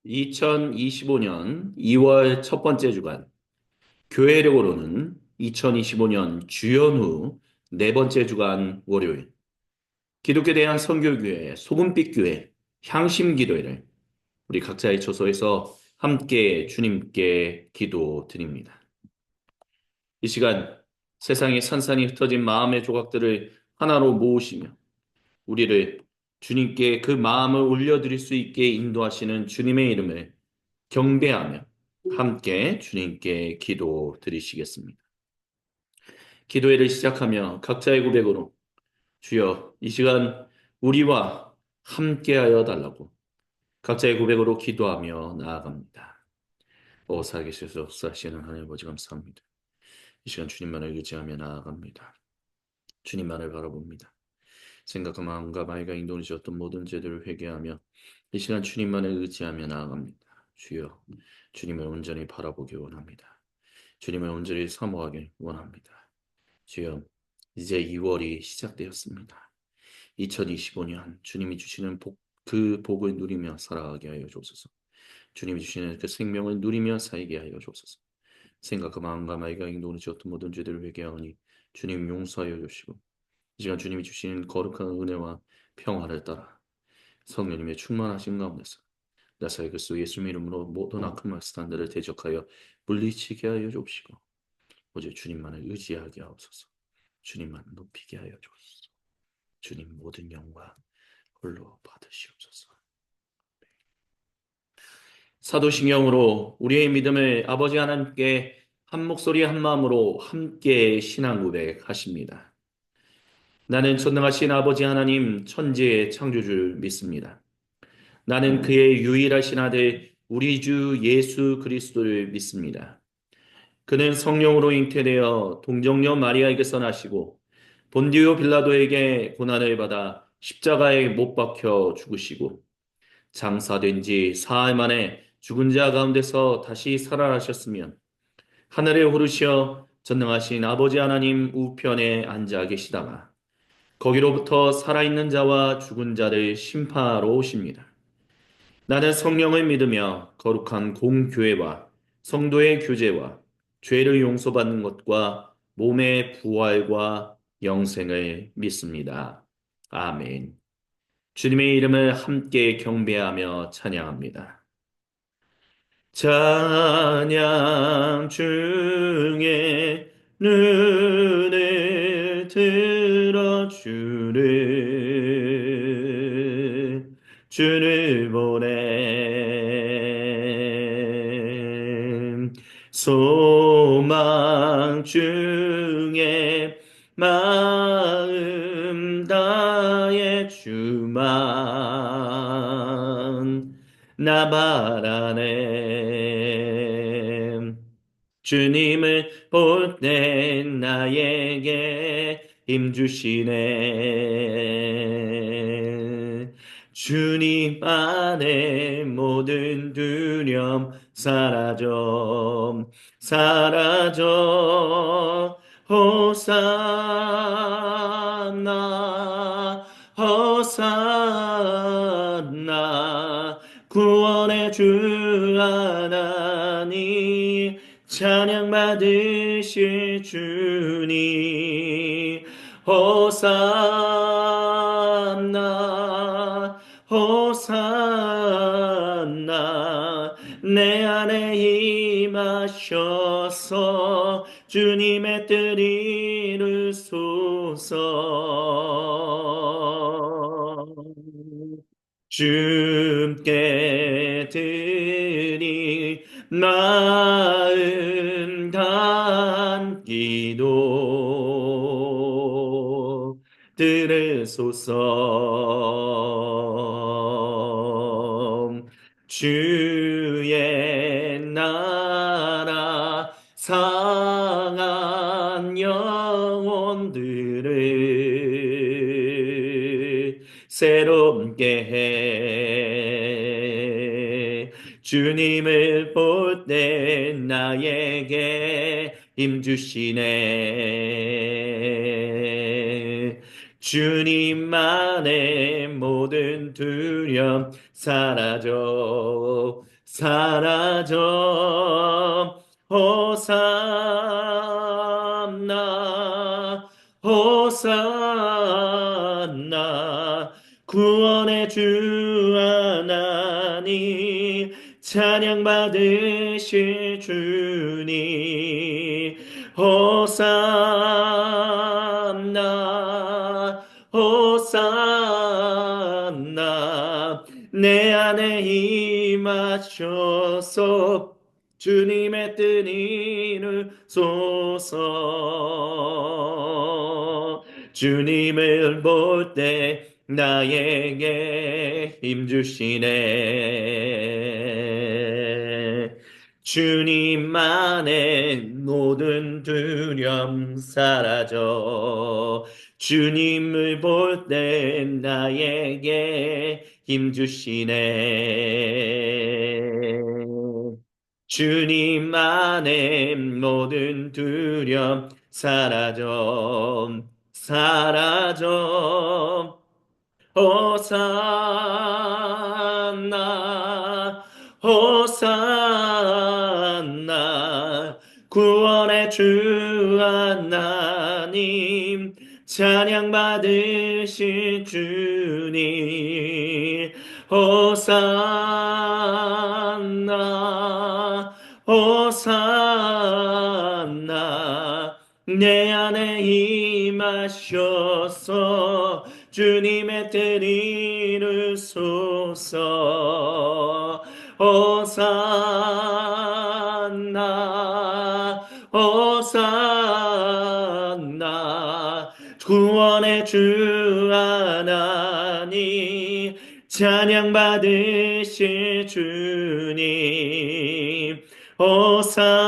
2025년 2월 첫 번째 주간, 교회력으로는 2025년 주연 후 네 번째 주간 월요일, 기독교에 대한 선교교회, 소금빛 교회, 향심기도회를 우리 각자의 처소에서 함께 주님께 기도 드립니다. 이 시간 세상에 산산이 흩어진 마음의 조각들을 하나로 모으시며 우리를 주님께 그 마음을 올려드릴 수 있게 인도하시는 주님의 이름을 경배하며 함께 주님께 기도 드리시겠습니다. 기도회를 시작하며 각자의 고백으로 주여 이 시간 우리와 함께하여 달라고 각자의 고백으로 기도하며 나아갑니다. 살아계셔서 역사하시는 하나님 아버지 감사합니다. 이 시간 주님만을 의지하며 나아갑니다. 주님만을 바라봅니다. 생각과 마음과 말과 인도를 주었던 모든 죄들을 회개하며 이 시간 주님만을 의지하며 나아갑니다. 주여 주님을 온전히 바라보기 원합니다. 주님을 온전히 사모하길 원합니다. 주여, 이제 2월이 시작되었습니다. 2025년 주님이 주시는 그 복을 누리며 살아가게 하여 주옵소서. 주님이 주시는 그 생명을 누리며 살게 하여 주옵소서. 생각과 마음과 말과 행동을 지었던 모든 죄들을 회개하오니 주님 용서하여 주시고 이 시간 주님이 주시는 거룩한 은혜와 평화를 따라 성령님의 충만하신 가운데서 나사의 그리스도 예수님 이름으로 모든 악한 말씀들을 대적하여 물리치게 하여 주옵시고 오직 주님만을 의지하게 하옵소서. 주님만 높이게 하여 주옵소서. 주님 모든 영광 홀로 받으시옵소서. 사도신경으로 우리의 믿음을 아버지 하나님께 한 목소리 한 마음으로 함께 신앙 고백하십니다. 나는 전능하신 아버지 하나님 천지의 창조주를 믿습니다. 나는 그의 유일하신 아들 우리 주 예수 그리스도를 믿습니다. 그는 성령으로 잉태되어 동정녀 마리아에게서 나시고 본디오 빌라도에게 고난을 받아 십자가에 못 박혀 죽으시고 장사된 지 사흘 만에 죽은 자 가운데서 다시 살아나셨으며 하늘에 오르시어 전능하신 아버지 하나님 우편에 앉아 계시다가 거기로부터 살아있는 자와 죽은 자를 심판하러 오십니다. 나는 성령을 믿으며 거룩한 공교회와 성도의 교제와 죄를 용서받는 것과 몸의 부활과 영생을 믿습니다. 아멘. 주님의 이름을 함께 경배하며 찬양합니다. 찬양 중에 눈을 들어 주를 보내 소망 중에 마음 다해 주만 나 바라네 주님을 볼 때 나에게 힘 주시네 주님 안에 모든 두려움 사라져 호산나 호산나 구원의 주 하나님 찬양 받으실 주님 호산나 호산나 내 안에 임하셔서 주님의 뜻 이루소서 주께 드릴 마음 단 기도 들으소서 주의 나라 상한 영혼들을 새롭게 해 주님을 볼 때 나에게 힘 주시네 주님만의 모든 두려움 사라져, 사라져. 호산나, 호산나. 구원의 주 하나님, 찬양 받으실 주님. 호산나, 호산나. 내 안에 임하셔서 주님의 뜻 이루소서. 주님을 볼 때 나에게 힘 주시네. 주님만의 모든 두려움 사라져. 주님을 볼 때 나에게 힘 주시네. 주님만의 모든 두려움 사라져, 사라져. 호산나, 호산나. 구원의 주 하나님, 찬양 받으실 주님. 호산나, 호산나. 내 안에 임하셔서 주님의 뜻 이루소서. 호산나, 호산나. 구원의 주 하나님, 찬양 받으실 주님. 호산나,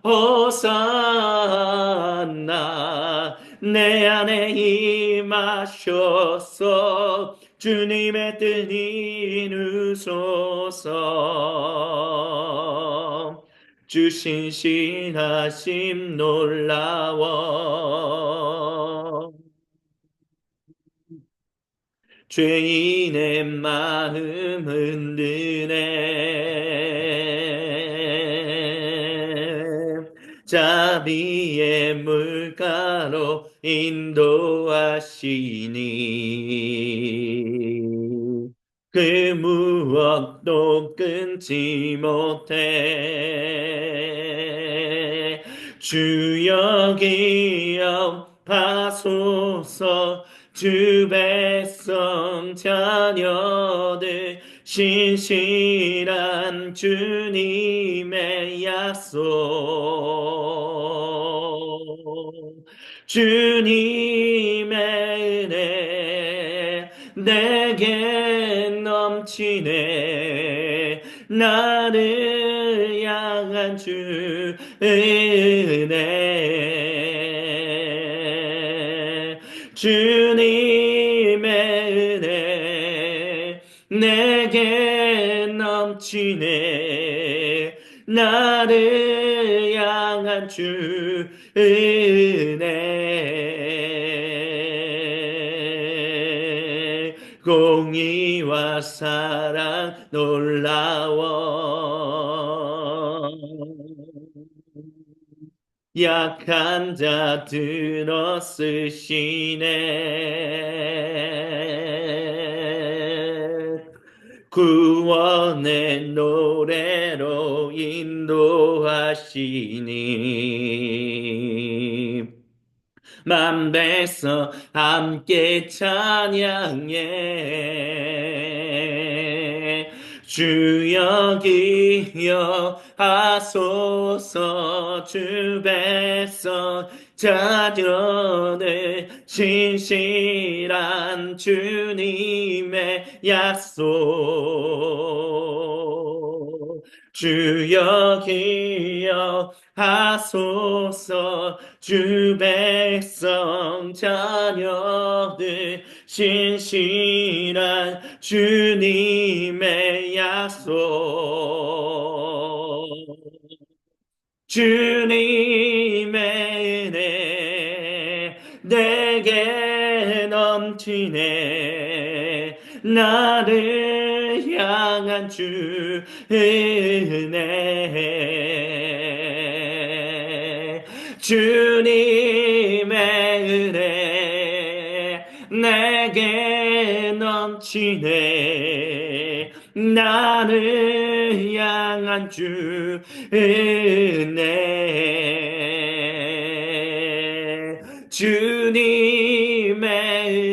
호산나. 내 안에 임하셔서 주님의 뜻 이루소서. 주 신실하심 놀라워. 죄인의 마음 흔드네. 자비의 물가로 인도하시니 그 무엇도 끊지 못해. 주여 기억하소서. 주 백성 자녀들 신실한 주님의 약속. 주님의 은혜 내게 넘치네. 나를 향한 주 은혜. 주님의 은혜 내게 넘치네. 나를 향한 주 은혜. 공의와 사랑 놀라워. 약한 자 들어 쓰시네. 구원의 노래로 인도하시니 만백성 함께 찬양해. 주여 기여하소서. 주 백성 자녀들 신실한 주님의 약속. 주여 기여하소서. 주 백성 자녀들 신실한 주님의 약속. 주님의 은혜 넘치네. 나를 향한 주 은혜. 주님의 은혜 내게 넘치네. 나를 향한 주 은혜. 주님의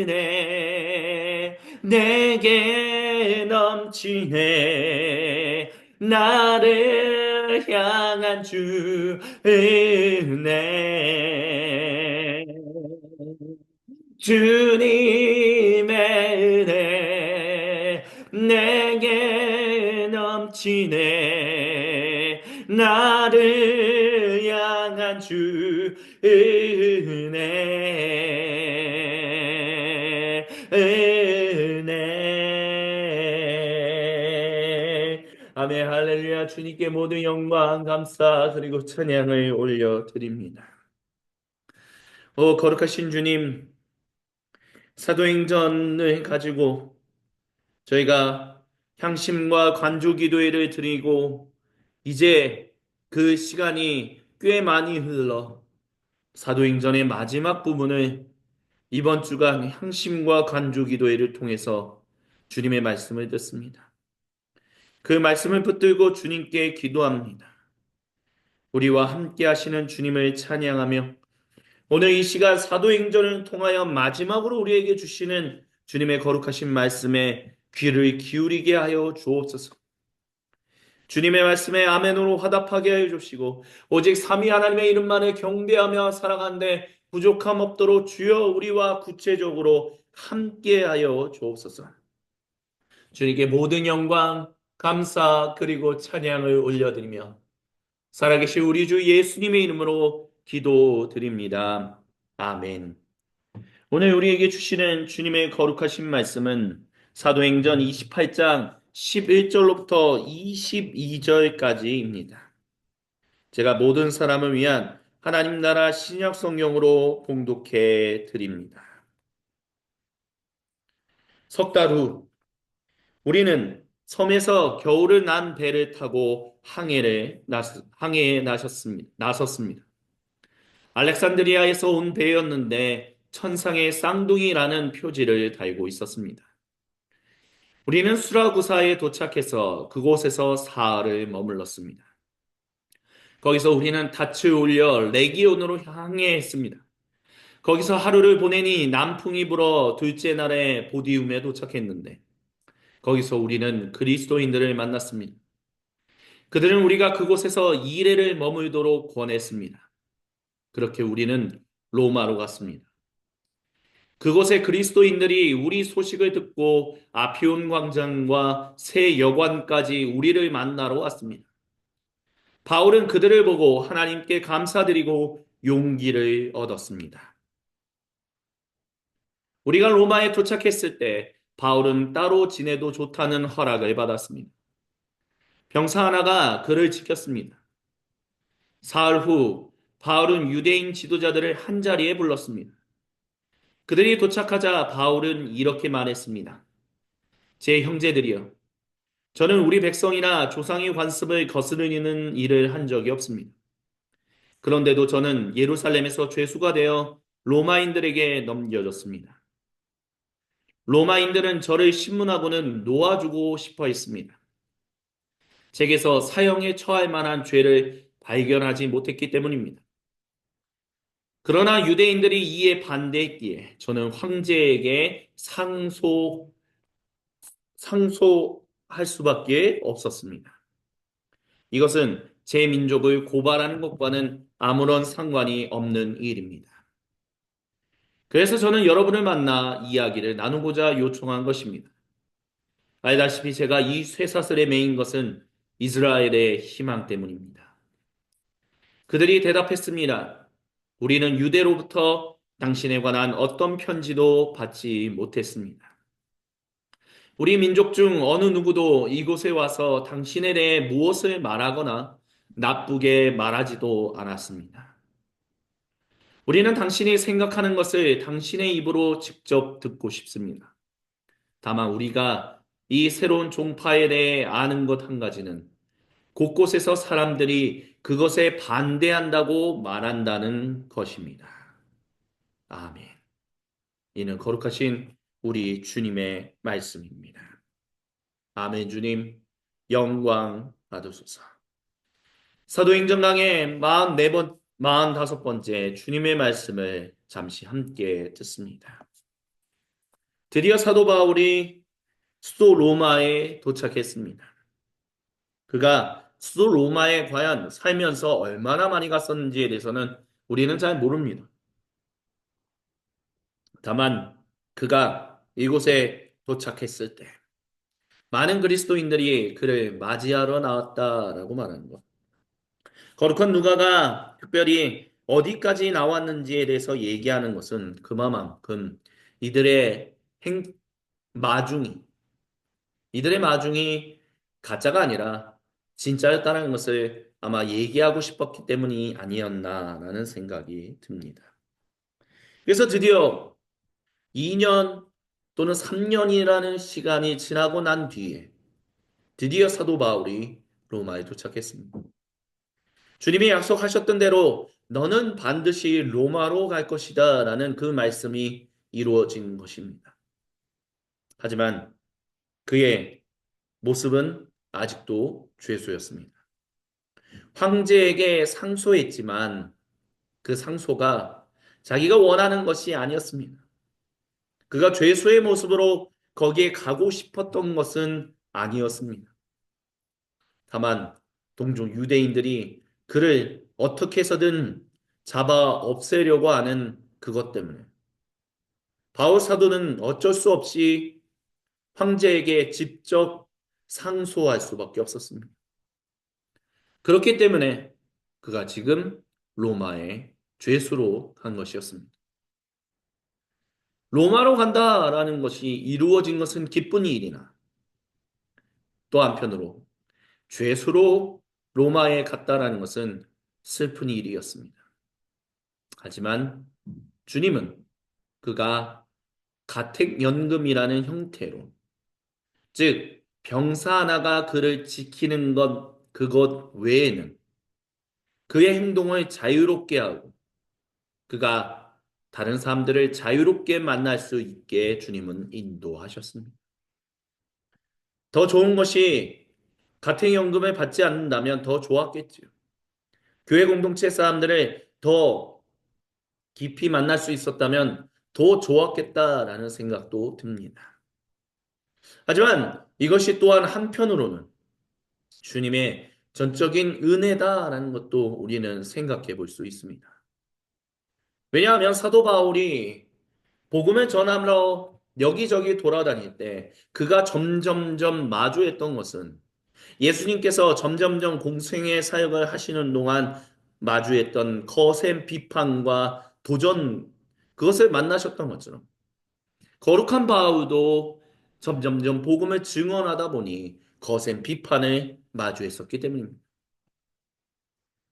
은혜 내게 넘치네. 나를 향한 주 은혜. 주님의 은혜 내게 넘치네. 나를 향한 주 은혜. 아멘. 할렐루야. 주님께 모든 영광 감사 그리고 찬양을 올려드립니다. 오 거룩하신 주님, 사도행전을 가지고 저희가 향심과 관조 기도회를 드리고 이제 그 시간이 꽤 많이 흘러 사도행전의 마지막 부분을 이번 주간 향심과 관조 기도회를 통해서 주님의 말씀을 듣습니다. 그 말씀을 붙들고 주님께 기도합니다. 우리와 함께 하시는 주님을 찬양하며 오늘 이 시간 사도행전을 통하여 마지막으로 우리에게 주시는 주님의 거룩하신 말씀에 귀를 기울이게 하여 주옵소서. 주님의 말씀에 아멘으로 화답하게 하여 주시고 오직 삼위 하나님의 이름만을 경배하며 살아가는데 부족함 없도록 주여 우리와 구체적으로 함께하여 주옵소서. 주님께 모든 영광, 감사 그리고 찬양을 올려드리며 살아계신 우리 주 예수님의 이름으로 기도드립니다. 아멘. 오늘 우리에게 주시는 주님의 거룩하신 말씀은 사도행전 28장 11절로부터 22절까지입니다. 제가 모든 사람을 위한 하나님 나라 신약 성경으로 봉독해 드립니다. 석 달 후 우리는 섬에서 겨울을 난 배를 타고 항해에 나섰습니다. 알렉산드리아에서 온 배였는데 천상의 쌍둥이라는 표지를 달고 있었습니다. 우리는 수라구사에 도착해서 그곳에서 사흘을 머물렀습니다. 거기서 우리는 닻을 올려 레기온으로 항해했습니다. 거기서 하루를 보내니 남풍이 불어 둘째 날에 보디움에 도착했는데 거기서 우리는 그리스도인들을 만났습니다. 그들은 우리가 그곳에서 2일을 머물도록 권했습니다. 그렇게 우리는 로마로 갔습니다. 그곳의 그리스도인들이 우리 소식을 듣고 아피온 광장과 새 여관까지 우리를 만나러 왔습니다. 바울은 그들을 보고 하나님께 감사드리고 용기를 얻었습니다. 우리가 로마에 도착했을 때 바울은 따로 지내도 좋다는 허락을 받았습니다. 병사 하나가 그를 지켰습니다. 사흘 후 바울은 유대인 지도자들을 한자리에 불렀습니다. 그들이 도착하자 바울은 이렇게 말했습니다. 제 형제들이여, 저는 우리 백성이나 조상의 관습을 거스르는 일을 한 적이 없습니다. 그런데도 저는 예루살렘에서 죄수가 되어 로마인들에게 넘겨졌습니다. 로마인들은 저를 신문하고는 놓아주고 싶어 했습니다. 제게서 사형에 처할 만한 죄를 발견하지 못했기 때문입니다. 그러나 유대인들이 이에 반대했기에 저는 황제에게 상소할 수밖에 없었습니다. 이것은 제 민족을 고발하는 것과는 아무런 상관이 없는 일입니다. 그래서 저는 여러분을 만나 이야기를 나누고자 요청한 것입니다. 알다시피 제가 이 쇠사슬에 매인 것은 이스라엘의 희망 때문입니다. 그들이 대답했습니다. 우리는 유대로부터 당신에 관한 어떤 편지도 받지 못했습니다. 우리 민족 중 어느 누구도 이곳에 와서 당신에 대해 무엇을 말하거나 나쁘게 말하지도 않았습니다. 우리는 당신이 생각하는 것을 당신의 입으로 직접 듣고 싶습니다. 다만 우리가 이 새로운 종파에 대해 아는 것 한 가지는 곳곳에서 사람들이 그것에 반대한다고 말한다는 것입니다. 아멘. 이는 거룩하신 우리 주님의 말씀입니다. 아멘. 주님, 영광 받으소서. 사도행전 강의 44번, 45번째 주님의 말씀을 잠시 함께 듣습니다. 드디어 사도 바울이 수도 로마에 도착했습니다. 그가 수도 로마에 과연 살면서 얼마나 많이 갔었는지에 대해서는 우리는 잘 모릅니다. 다만 그가 이곳에 도착했을 때 많은 그리스도인들이 그를 맞이하러 나왔다라고 말하는 것. 거룩한 누가가 특별히 어디까지 나왔는지에 대해서 얘기하는 것은 그만큼 이들의 행, 마중이, 이들의 마중이 가짜가 아니라 진짜였다는 것을 아마 얘기하고 싶었기 때문이 아니었나라는 생각이 듭니다. 그래서 드디어 2년 또는 3년이라는 시간이 지나고 난 뒤에 드디어 사도 바울이 로마에 도착했습니다. 주님이 약속하셨던 대로 너는 반드시 로마로 갈 것이다 라는 그 말씀이 이루어진 것입니다. 하지만 그의 모습은 아직도 죄수였습니다. 황제에게 상소했지만 그 상소가 자기가 원하는 것이 아니었습니다. 그가 죄수의 모습으로 거기에 가고 싶었던 것은 아니었습니다. 다만 동족 유대인들이 그를 어떻게 해서든 잡아 없애려고 하는 그것 때문에 바울 사도는 어쩔 수 없이 황제에게 직접 상소할 수밖에 없었습니다. 그렇기 때문에 그가 지금 로마에 죄수로 간 것이었습니다. 로마로 간다라는 것이 이루어진 것은 기쁜 일이나 또 한편으로 죄수로 로마에 갔다라는 것은 슬픈 일이었습니다. 하지만 주님은 그가 가택연금이라는 형태로, 즉 병사 하나가 그를 지키는 그것 외에는 그의 행동을 자유롭게 하고 그가 다른 사람들을 자유롭게 만날 수 있게 주님은 인도하셨습니다. 더 좋은 것이 가택연금을 받지 않는다면 더 좋았겠지요. 교회 공동체 사람들을 더 깊이 만날 수 있었다면 더 좋았겠다라는 생각도 듭니다. 하지만 이것이 또한 한편으로는 주님의 전적인 은혜다라는 것도 우리는 생각해 볼 수 있습니다. 왜냐하면 사도 바울이 복음을 전하러 여기저기 돌아다닐 때 그가 점점점 마주했던 것은 예수님께서 점점점 공생의 사역을 하시는 동안 마주했던 거센 비판과 도전, 그것을 만나셨던 것처럼 거룩한 바울도 점점점 복음을 증언하다 보니 거센 비판을 마주했었기 때문입니다.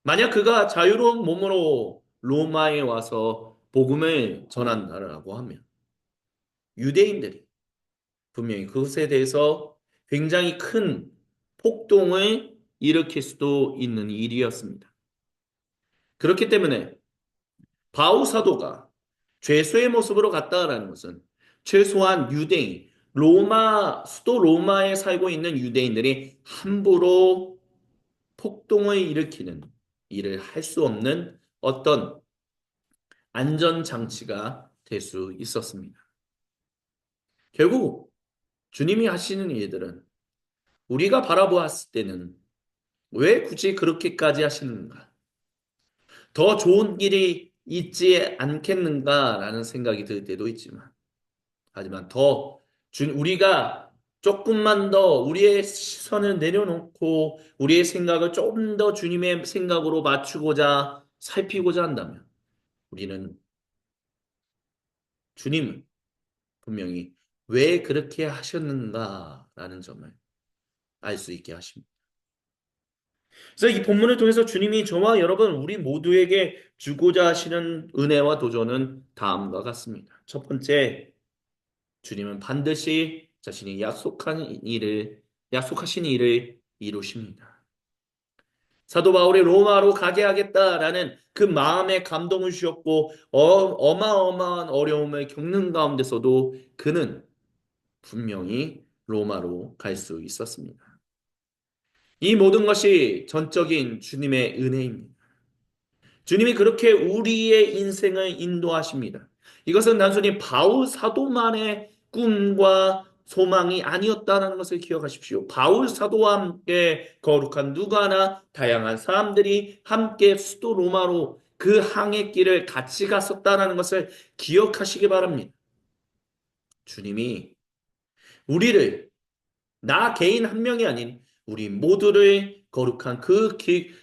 만약 그가 자유로운 몸으로 로마에 와서 복음을 전한다라고 하면 유대인들이 분명히 그것에 대해서 굉장히 큰 폭동을 일으킬 수도 있는 일이었습니다. 그렇기 때문에 바울 사도가 죄수의 모습으로 갔다라는 것은 최소한 유대인, 수도 로마에 살고 있는 유대인들이 함부로 폭동을 일으키는 일을 할 수 없는 어떤 안전장치가 될 수 있었습니다. 결국 주님이 하시는 일들은 우리가 바라보았을 때는 왜 굳이 그렇게까지 하시는가? 더 좋은 길이 있지 않겠는가라는 생각이 들 때도 있지만, 하지만 우리가 조금만 더 우리의 시선을 내려놓고 우리의 생각을 조금 더 주님의 생각으로 맞추고자 살피고자 한다면 우리는 주님은 분명히 왜 그렇게 하셨는가라는 점을 알 수 있게 하십니다. 그래서 이 본문을 통해서 주님이 저와 여러분, 우리 모두에게 주고자 하시는 은혜와 도전은 다음과 같습니다. 첫 번째, 주님은 반드시 자신이 약속하신 일을 이루십니다. 사도 바울이 로마로 가게 하겠다라는 그 마음에 감동을 주셨고, 어마어마한 어려움을 겪는 가운데서도 그는 분명히 로마로 갈 수 있었습니다. 이 모든 것이 전적인 주님의 은혜입니다. 주님이 그렇게 우리의 인생을 인도하십니다. 이것은 단순히 바울 사도만의 꿈과 소망이 아니었다는 것을 기억하십시오. 바울 사도와 함께 거룩한 누가나 다양한 사람들이 함께 수도 로마로 그 항해 길을 같이 갔었다는 것을 기억하시기 바랍니다. 주님이 우리를, 나 개인 한 명이 아닌 우리 모두를 거룩한 그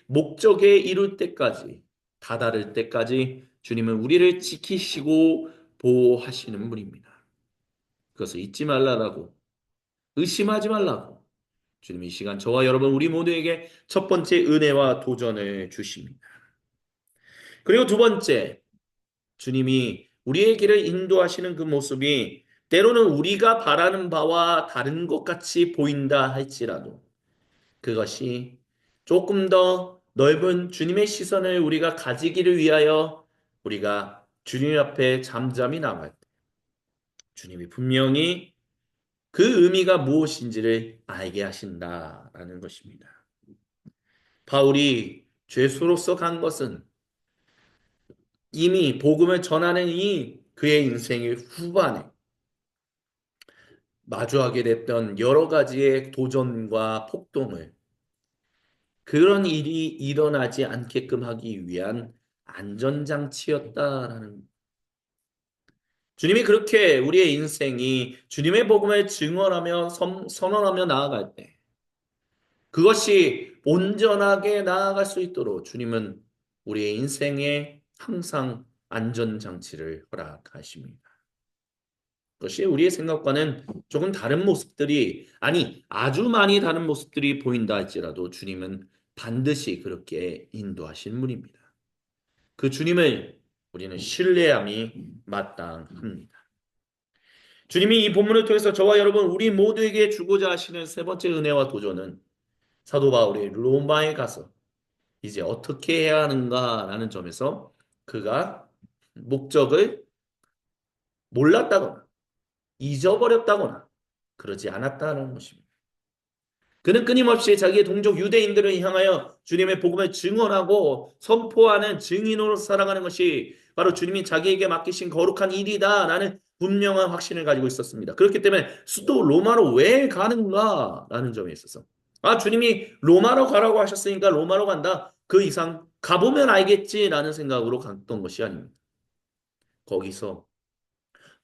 목적에 이룰 때까지, 다다를 때까지 주님은 우리를 지키시고 보호하시는 분입니다. 그것을 잊지 말라라고, 의심하지 말라고 주님이 이 시간 저와 여러분 우리 모두에게 첫 번째 은혜와 도전을 주십니다. 그리고 두 번째, 주님이 우리의 길을 인도하시는 그 모습이 때로는 우리가 바라는 바와 다른 것 같이 보인다 할지라도 그것이 조금 더 넓은 주님의 시선을 우리가 가지기를 위하여 우리가 주님 앞에 잠잠히 나갈 때 주님이 분명히 그 의미가 무엇인지를 알게 하신다라는 것입니다. 바울이 죄수로서 간 것은 이미 복음을 전하는 이 그의 인생의 후반에 마주하게 됐던 여러 가지의 도전과 폭동을, 그런 일이 일어나지 않게끔 하기 위한 안전장치였다라는, 주님이 그렇게 우리의 인생이 주님의 복음을 증언하며 선언하며 나아갈 때 그것이 온전하게 나아갈 수 있도록 주님은 우리의 인생에 항상 안전장치를 허락하십니다. 그것이 우리의 생각과는 조금 다른 모습들이, 아니 아주 많이 다른 모습들이 보인다 할지라도 주님은 반드시 그렇게 인도하신 분입니다. 그 주님을 우리는 신뢰함이 마땅합니다. 주님이 이 본문을 통해서 저와 여러분 우리 모두에게 주고자 하시는 세 번째 은혜와 도전은 사도 바울이 로마에 가서 이제 어떻게 해야 하는가라는 점에서 그가 목적을 몰랐다거나 잊어버렸다거나 그러지 않았다는 것입니다. 그는 끊임없이 자기의 동족 유대인들을 향하여 주님의 복음을 증언하고 선포하는 증인으로 살아가는 것이 바로 주님이 자기에게 맡기신 거룩한 일이다라는 분명한 확신을 가지고 있었습니다. 그렇기 때문에 수도 로마로 왜 가는가라는 점에 있어서, 아, 주님이 로마로 가라고 하셨으니까 로마로 간다. 그 이상 가보면 알겠지라는 생각으로 갔던 것이 아닙니다. 거기서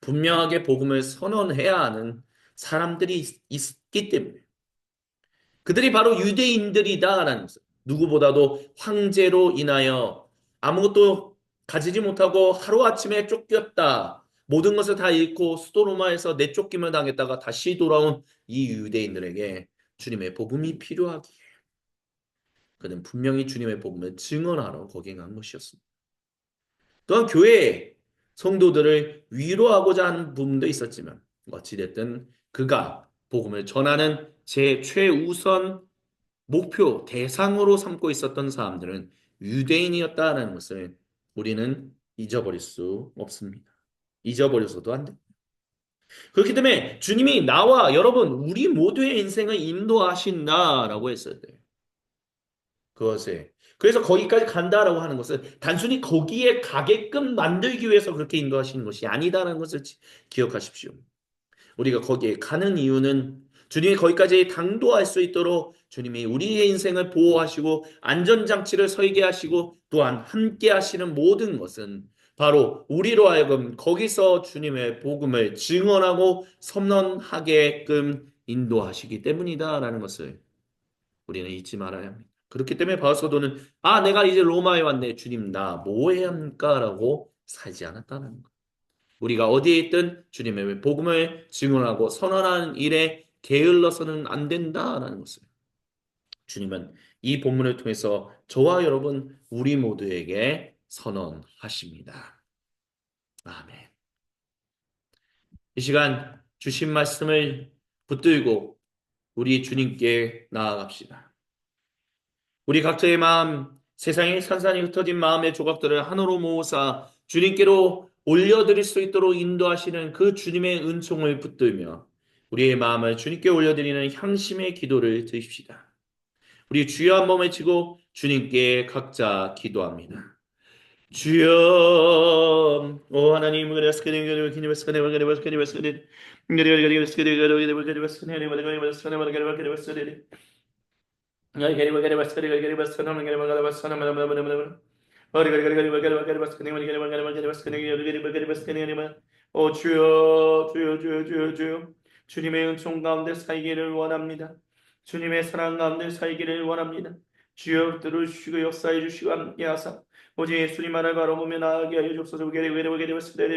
분명하게 복음을 선언해야 하는 사람들이 있기 때문에, 그들이 바로 유대인들이다라는 것을, 누구보다도 황제로 인하여 아무것도 가지지 못하고 하루아침에 쫓겼다. 모든 것을 다 잃고 수도 로마에서 내쫓김을 당했다가 다시 돌아온 이 유대인들에게 주님의 복음이 필요하기에 그는 분명히 주님의 복음을 증언하러 거기 간 것이었습니다. 또한 교회의 성도들을 위로하고자 하는 부분도 있었지만 어찌됐든 그가 복음을 전하는 제 최우선 목표, 대상으로 삼고 있었던 사람들은 유대인이었다는 것을 우리는 잊어버릴 수 없습니다. 잊어버려서도 안 돼. 그렇기 때문에 주님이 나와 여러분, 우리 모두의 인생을 인도하신다라고 했어야 돼요. 그것에. 그래서 거기까지 간다라고 하는 것은 단순히 거기에 가게끔 만들기 위해서 그렇게 인도하시는 것이 아니다라는 것을 기억하십시오. 우리가 거기에 가는 이유는 주님이 거기까지 당도할 수 있도록 주님이 우리의 인생을 보호하시고 안전장치를 설계하시고 또한 함께 하시는 모든 것은 바로 우리로 하여금 거기서 주님의 복음을 증언하고 선언하게끔 인도하시기 때문이다라는 것을 우리는 잊지 말아야 합니다. 그렇기 때문에 바울 사도는, 아, 내가 이제 로마에 왔네. 주님, 나 뭐 해야 합니까? 라고 살지 않았다는 것. 우리가 어디에 있든 주님의 복음을 증언하고 선언하는 일에 게을러서는 안 된다라는 것을 주님은 이 본문을 통해서 저와 여러분 우리 모두에게 선언하십니다. 아멘. 이 시간 주신 말씀을 붙들고 우리 주님께 나아갑시다. 우리 각자의 마음, 세상에 산산이 흩어진 마음의 조각들을 하나로 모으사 주님께로 올려드릴 수 있도록 인도하시는 그 주님의 은총을 붙들며 우리의 마음을 주님께 올려드리는 향심의 기도를 드립시다. 우리 주여 한 번 외치고 주님께 각자 기도합니다. 주여, 오 하나님, 오 주여 주여 주여 주여 주여 주님의 은총 가운데 살기를 원합니다. 주님의 사랑 가운데 살기를 원합니다. 주여 들으시고 역사해 주시고 함께 하사 오직 예수님 나라를 바라보며 나아가게 하여 주옵소서. 주님, 주님, 주님,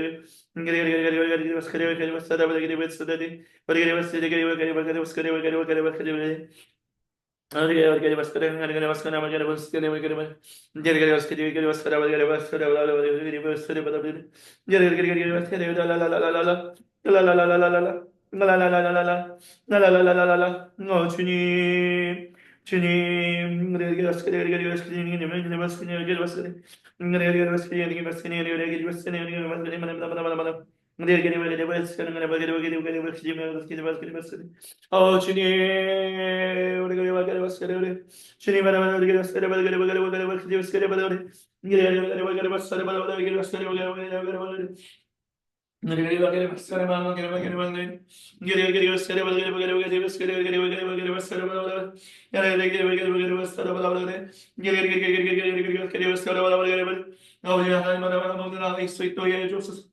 아버지 하나님 모든 안에 있어 있도록 해 주옵소서.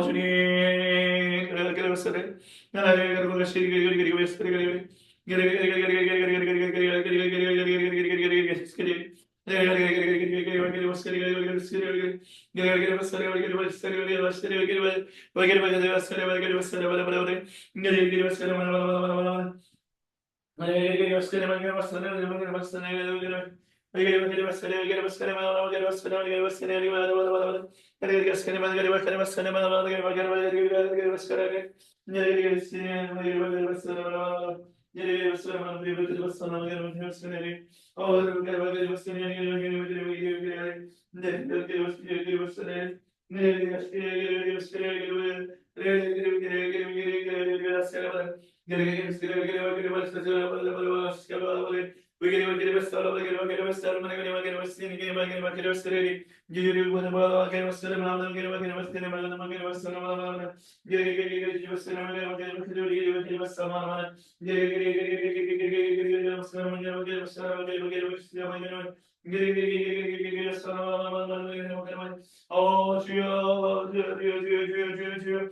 어 주님 어 주여 주여 주여 주여 주여 주여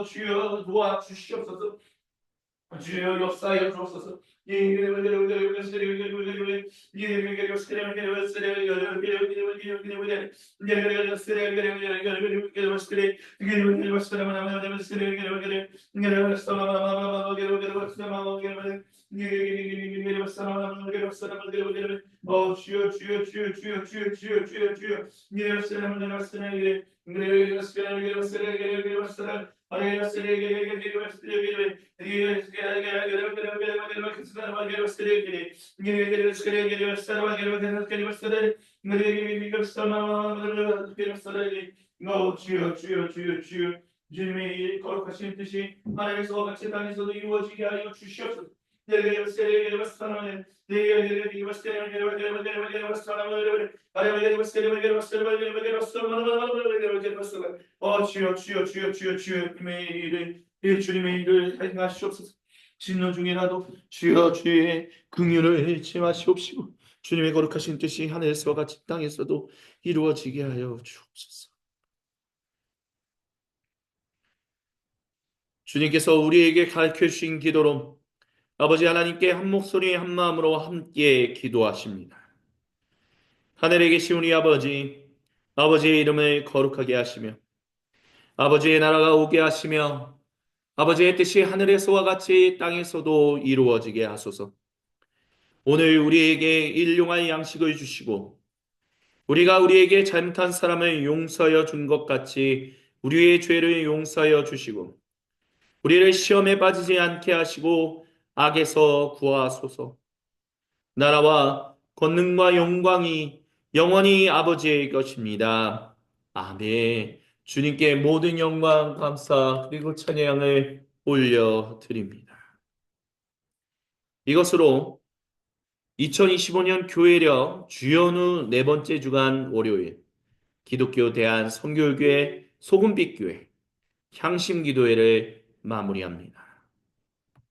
주여 도와주시옵소서. 주여 역사하여 주옵소서. 주여 주여 주여 주여 주여 주여 주여 주여 주여 주여 주여 주여 주님의 이 거룩하신 뜻이 하늘에서 같이 땅에서도 이루어지게 하여 주시옵소서. 주여 주여 주여 주여 주님의 일을 행하시옵소서. 진노 중이라도 주여 주의 긍휼을 체하시옵시고 주님의 거룩하신 뜻이 하늘에서와 같이 땅에서도 이루어지게 하여 주옵소서. 주님께서 우리에게 가르쳐 주신 기도로 아버지 하나님께 한 목소리 한 마음으로 함께 기도하십니다. 하늘에 계신 우리 아버지, 아버지의 이름을 거룩하게 하시며 아버지의 나라가 오게 하시며 아버지의 뜻이 하늘에서와 같이 땅에서도 이루어지게 하소서. 오늘 우리에게 일용할 양식을 주시고 우리가 우리에게 잘못한 사람을 용서하여 준 것 같이 우리의 죄를 용서하여 주시고 우리를 시험에 빠지지 않게 하시고 악에서 구하소서. 나라와 권능과 영광이 영원히 아버지의 것입니다. 아멘. 주님께 모든 영광, 감사, 그리고 찬양을 올려드립니다. 이것으로 2025년 교회력 주연후 네 번째 주간 월요일 기독교 대한 선교교회 소금빛교회 향심기도회를 마무리합니다.